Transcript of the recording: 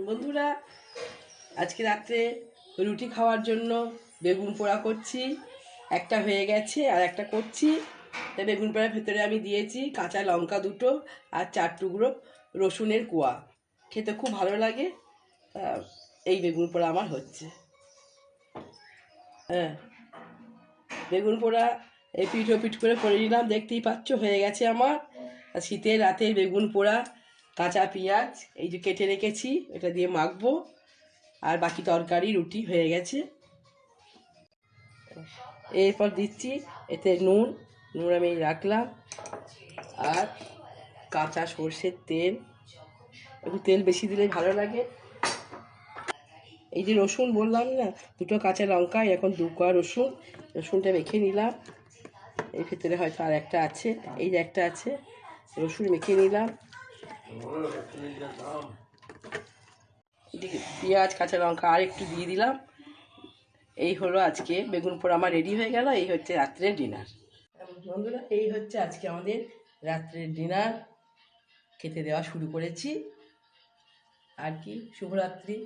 বন্ধুরা, আজকে রাত্রে রুটি খাওয়ার জন্য বেগুন পোড়া করছি। একটা হয়ে গেছে আর একটা করছি। তাই বেগুন পোড়ার ভেতরে আমি দিয়েছি কাঁচা লঙ্কা দুটো আর 4 টুকরো রসুনের কোয়া। খেতে খুব ভালো লাগে। এই বেগুন পোড়া আমার হচ্ছে। হ্যাঁ, বেগুন পোড়া এই পিঠ পিঠ করে করে নিলাম, দেখতেই পাচ্ছ হয়ে গেছে আমার। আর শীতের রাতে বেগুন পোড়া, কাঁচা পেঁয়াজ এই যে কেটে রেখেছি, এটা দিয়ে মাখবো। আর বাকি তরকারি রুটি হয়ে গেছে। এরপর দিচ্ছি এতে নুন আমি রাখলাম, আর কাঁচা সর্ষের তেল, একটু তেল বেশি দিলে ভালো লাগে। এই যে রসুন বললাম না, দুটো কাঁচা লঙ্কা, এখন 2 কোয়া রসুন, রসুনটা মেখে নিলাম। এর ভিতরে হয়তো আর একটা আছে, এই যে একটা আছে, রসুন মেখে নিলাম। পেঁয়াজ কাঁচা লঙ্কা আর একটু দিয়ে দিলাম। এই হলো আজকে বেগুন পোড়া আমার রেডি হয়ে গেল। এই হচ্ছে রাত্রের ডিনার। বন্ধুরা, এই হচ্ছে আজকে আমাদের রাত্রের ডিনার। খেতে দেওয়া শুরু করেছি। আর কি, শুভরাত্রি।